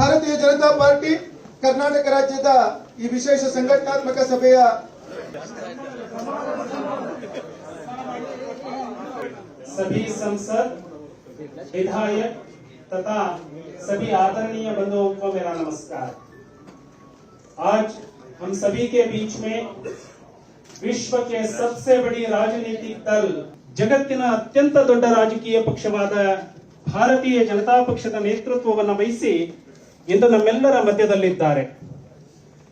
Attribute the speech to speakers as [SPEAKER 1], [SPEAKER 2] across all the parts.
[SPEAKER 1] ಭಾರತೀಯ ಜನತಾ ಪಾರ್ಟಿ ಕರ್ನಾಟಕ ರಾಜ್ಯದ ಈ ವಿಶೇಷ ಸಂಘಟನಾತ್ಮಕ ಸಭೆಯ
[SPEAKER 2] सभी संसद विधायक तथा सभी आदरणीय बंधुओं को मेरा नमस्कार। आज हम सभी के बीच में विश्व के सबसे बड़ी राजनीतिक दल जगತ್ತಿನ ಅತ್ಯಂತ ದೊಡ್ಡ ರಾಜಕೀಯ ಪಕ್ಷವಾದ ಭಾರತೀಯ ಜನತಾ ಪಕ್ಷದ ನೇತೃತ್ವವನ್ನು ವಹಿಸಿ ಇಂದು ನಮ್ಮೆಲ್ಲರ ಮಧ್ಯದಲ್ಲಿದ್ದಾರೆ।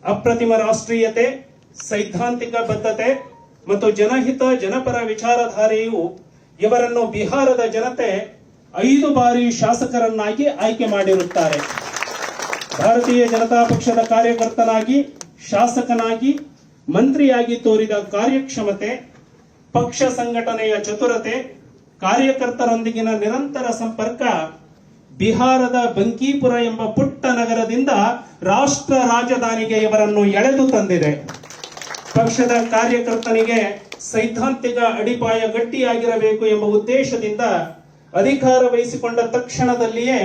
[SPEAKER 2] ಅಪ್ರತಿಮ ರಾಷ್ಟ್ರೀಯತೆ, ಸೈದ್ಧಾಂತಿಕ ಬದ್ಧತೆ ಮತ್ತು ಜನಹಿತ ಜನಪರ ವಿಚಾರಧಾರೆಯು ಇವರನ್ನು ಬಿಹಾರದ ಜನತೆ 5 ಬಾರಿ ಶಾಸಕರನ್ನಾಗಿ ಆಯ್ಕೆ ಮಾಡಿರುತ್ತಾರೆ। ಭಾರತೀಯ ಜನತಾ ಪಕ್ಷದ ಕಾರ್ಯಕರ್ತನಾಗಿ, ಶಾಸಕನಾಗಿ, ಮಂತ್ರಿಯಾಗಿ ತೋರಿದ ಕಾರ್ಯಕ್ಷಮತೆ, ಪಕ್ಷ ಸಂಘಟನೆಯ ಚತುರತೆ, ಕಾರ್ಯಕರ್ತರೊಂದಿಗಿನ ನಿರಂತರ ಸಂಪರ್ಕ ಬಿಹಾರದ ಬಂಕೀಪುರ ಎಂಬ ಪುಟ್ಟ ನಗರದಿಂದ ರಾಷ್ಟ್ರ ರಾಜಧಾನಿಗೆ ಇವರನ್ನು ಎಳೆದು ತಂದಿದೆ। ಪಕ್ಷದ ಕಾರ್ಯಕರ್ತನಿಗೆ ಸೈದ್ಧಾಂತಿಕ ಅಡಿಪಾಯ ಗಟ್ಟಿಯಾಗಿರಬೇಕು ಎಂಬ ಉದ್ದೇಶದಿಂದ ಅಧಿಕಾರ ವಹಿಸಿಕೊಂಡ ತಕ್ಷಣದಲ್ಲಿಯೇ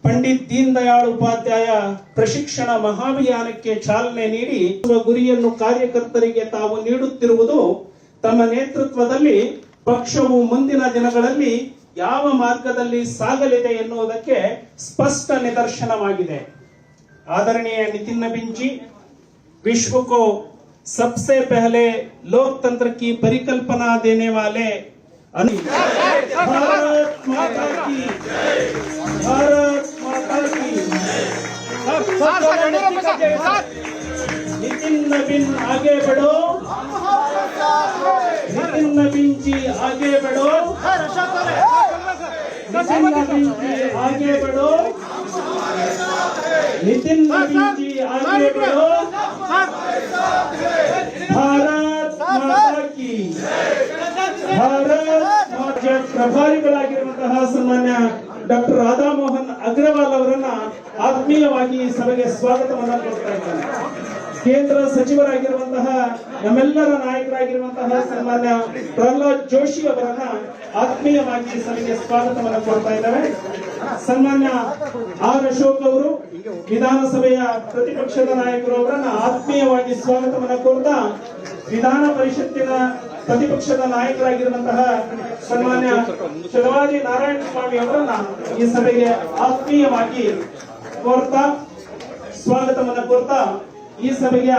[SPEAKER 2] ಪಂಡಿತ್ ದೀನ್ ದಯಾಳ್ ಉಪಾಧ್ಯಾಯ ಪ್ರಶಿಕ್ಷಣ ಮಹಾಭಿಯಾನಕ್ಕೆ ಚಾಲನೆ ನೀಡಿ ಗುರಿಯನ್ನು ಕಾರ್ಯಕರ್ತರಿಗೆ ತಾವು ನೀಡುತ್ತಿರುವುದು ತಮ್ಮ ನೇತೃತ್ವದಲ್ಲಿ ಪಕ್ಷವು ಮುಂದಿನ ದಿನಗಳಲ್ಲಿ ಯಾವ ಮಾರ್ಗದಲ್ಲಿ ಸಾಗಲಿದೆ ಎನ್ನುವುದಕ್ಕೆ ಸ್ಪಷ್ಟ ನಿದರ್ಶನವಾಗಿದೆ। आदरणीय नितिन नवीन जी, विश्व को सबसे पहले लोकतंत्र की परिकल्पना देने वाले भारत माता की, भारत माता की। नितिन नवीन आगे बढ़ो, नितिन नवीन जी आगे बढ़ो, नितिन नवीन जी आगे बढ़ो, नितिन नवीन जी आगे बढ़ो। भारत माता की, भारत ಮಾತಾ ಪ್ರಭಾರಿಗಳಾಗಿರುವಂತಹ ಸನ್ಮಾನ್ಯ ಡಾಕ್ಟರ್ ರಾಧಾ ಮೋಹನ್ ಅಗ್ರವಾಲ್ ಅವರನ್ನ ಆತ್ಮೀಯವಾಗಿ ಸಭೆಗೆ ಸ್ವಾಗತವನ್ನು ಕೋರ್ತಾ ಇದ್ದೇನೆ। ಕೇಂದ್ರ ಸಚಿವರಾಗಿರುವಂತಹ ನಮ್ಮೆಲ್ಲರ ನಾಯಕರಾಗಿರುವಂತಹ ಸನ್ಮಾನ್ಯ ಪ್ರಹ್ಲಾದ್ ಜೋಶಿ ಅವರನ್ನ ಆತ್ಮೀಯವಾಗಿ ಸಭೆಗೆ ಸ್ವಾಗತವನ್ನು ಕೋರ್ತಾ ಇದ್ದೇವೆ। ಸನ್ಮಾನ್ಯ ಆರ್ ಅಶೋಕ್ ಅವರು ವಿಧಾನಸಭೆಯ ಪ್ರತಿಪಕ್ಷದ ನಾಯಕರು ಅವರನ್ನ ಆತ್ಮೀಯವಾಗಿ ಸ್ವಾಗತವನ್ನು ಕೋರ್ತಾ ವಿಧಾನ ಪರಿಷತ್ತಿನ ಪ್ರತಿಪಕ್ಷದ ನಾಯಕರಾಗಿರುವಂತಹ ಸನ್ಮಾನ್ಯ ಶಿವಾಜಿ ನಾರಾಯಣ ಸ್ವಾಮಿ ಅವರನ್ನ ಈ ಸಭೆಗೆ ಆತ್ಮೀಯವಾಗಿ ಕೋರ್ತಾ ಸ್ವಾಗತವನ್ನು ಕೋರ್ತಾ ಈ ಸಭೆಗೆ